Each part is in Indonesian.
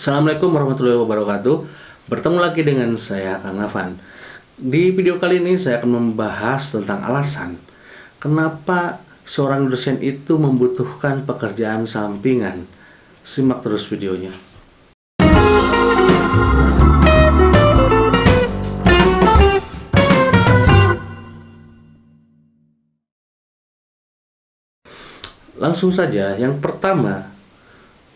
Assalamualaikum warahmatullahi wabarakatuh. Bertemu lagi dengan saya, Kang Afan. Di video kali ini saya akan membahas tentang alasan kenapa seorang dosen itu membutuhkan pekerjaan sampingan. Simak terus videonya. Langsung saja, yang pertama,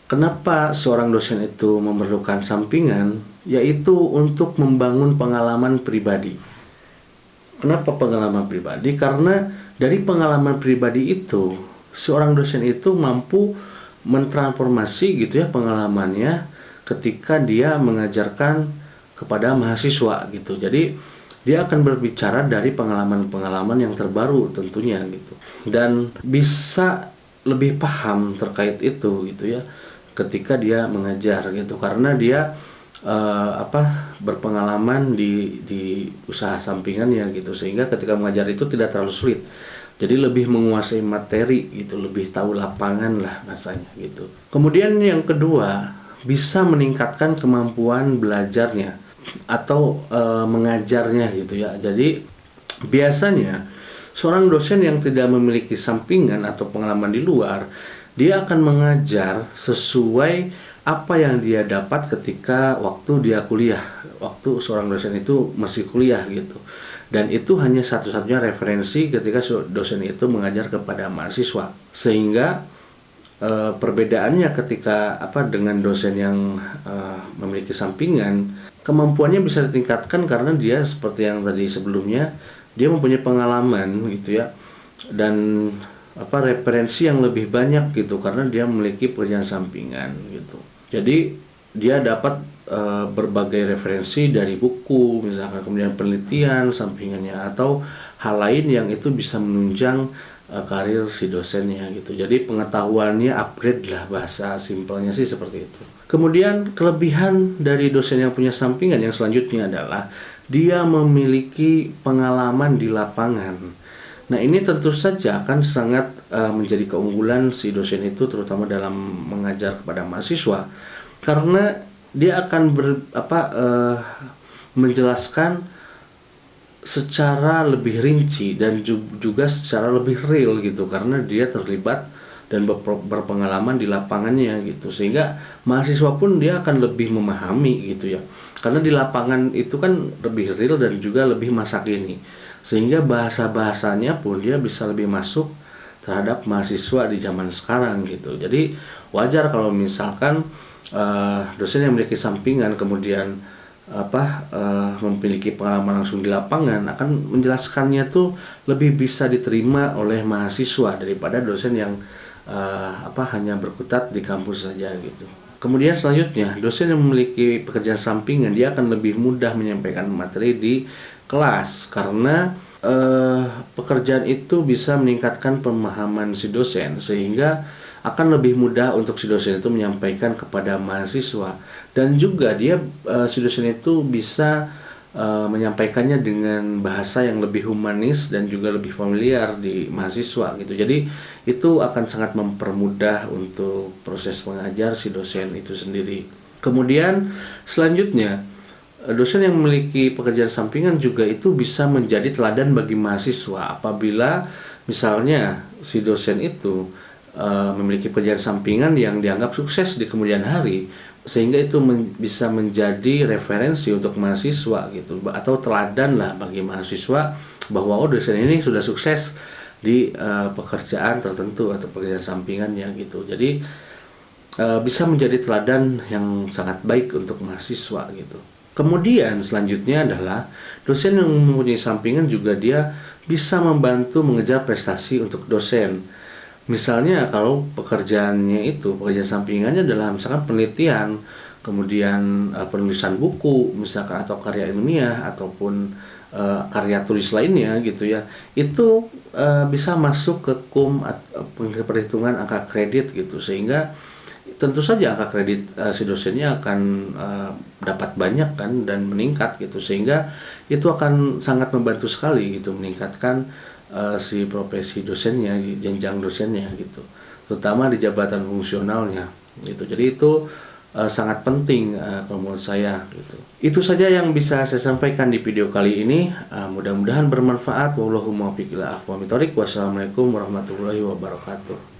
kenapa seorang dosen itu memerlukan sampingan, yaitu untuk membangun pengalaman pribadi. Kenapa pengalaman pribadi? Karena dari pengalaman pribadi itu, seorang dosen itu mampu mentransformasi gitu ya pengalamannya ketika dia mengajarkan kepada mahasiswa gitu. Jadi dia akan berbicara dari pengalaman-pengalaman yang terbaru tentunya gitu. Dan bisa lebih paham terkait itu gitu ya ketika dia mengajar gitu, karena dia berpengalaman di usaha sampingannya gitu, sehingga ketika mengajar itu tidak terlalu sulit, jadi lebih menguasai materi gitu, lebih tahu lapangan lah rasanya gitu. Kemudian yang kedua, bisa meningkatkan kemampuan belajarnya atau mengajarnya gitu ya. Jadi biasanya seorang dosen yang tidak memiliki sampingan atau pengalaman di luar, dia akan mengajar sesuai apa yang dia dapat ketika waktu dia kuliah, waktu seorang dosen itu masih kuliah gitu. Dan itu hanya satu-satunya referensi ketika dosen itu mengajar kepada mahasiswa. Sehingga perbedaannya ketika dengan dosen yang memiliki sampingan, kemampuannya bisa ditingkatkan karena dia seperti yang tadi sebelumnya, dia mempunyai pengalaman gitu ya, dan referensi yang lebih banyak gitu karena dia memiliki pekerjaan sampingan gitu. Jadi dia dapat berbagai referensi dari buku misalkan, kemudian penelitian sampingannya atau hal lain yang itu bisa menunjang karir si dosennya gitu. Jadi pengetahuannya upgrade lah, bahasa simpelnya sih seperti itu. Kemudian kelebihan dari dosen yang punya sampingan yang selanjutnya adalah dia memiliki pengalaman di lapangan. Nah, ini tentu saja akan sangat menjadi keunggulan si dosen itu, terutama dalam mengajar kepada mahasiswa, karena dia akan menjelaskan secara lebih rinci dan juga secara lebih real gitu, karena dia terlibat dan berpengalaman di lapangannya gitu, sehingga mahasiswa pun dia akan lebih memahami gitu ya, karena di lapangan itu kan lebih real dan juga lebih masa kini, sehingga bahasa-bahasanya pun dia bisa lebih masuk terhadap mahasiswa di zaman sekarang gitu. Jadi wajar kalau misalkan dosen yang memiliki sampingan kemudian memiliki pengalaman langsung di lapangan akan menjelaskannya tuh lebih bisa diterima oleh mahasiswa daripada dosen yang hanya berkutat di kampus saja gitu. Kemudian selanjutnya, dosen yang memiliki pekerjaan sampingan dia akan lebih mudah menyampaikan materi di kelas karena pekerjaan itu bisa meningkatkan pemahaman si dosen, sehingga akan lebih mudah untuk si dosen itu menyampaikan kepada mahasiswa, dan juga si dosen itu bisa menyampaikannya dengan bahasa yang lebih humanis dan juga lebih familiar di mahasiswa gitu. Jadi itu akan sangat mempermudah untuk proses mengajar si dosen itu sendiri. Kemudian selanjutnya, dosen yang memiliki pekerjaan sampingan juga itu bisa menjadi teladan bagi mahasiswa apabila misalnya si dosen itu memiliki pekerjaan sampingan yang dianggap sukses di kemudian hari, sehingga itu bisa menjadi referensi untuk mahasiswa gitu, atau teladan lah bagi mahasiswa bahwa dosen ini sudah sukses di pekerjaan tertentu atau pekerjaan sampingannya gitu. Jadi bisa menjadi teladan yang sangat baik untuk mahasiswa gitu. Kemudian selanjutnya adalah dosen yang mempunyai sampingan juga dia bisa membantu mengejar prestasi untuk dosen. Misalnya kalau pekerjaan sampingannya adalah misalkan penelitian, kemudian penulisan buku misalkan, atau karya ilmiah ataupun karya tulis lainnya gitu ya, itu bisa masuk ke perhitungan angka kredit gitu, sehingga tentu saja angka kredit si dosennya akan dapat banyak kan dan meningkat gitu, sehingga itu akan sangat membantu sekali gitu meningkatkan si profesi dosennya, jenjang dosennya gitu, terutama di jabatan fungsionalnya gitu. Jadi itu sangat penting kalau menurut saya gitu. Itu saja yang bisa saya sampaikan di video kali ini. Mudah-mudahan bermanfaat. Wassalamualaikum warahmatullahi wabarakatuh.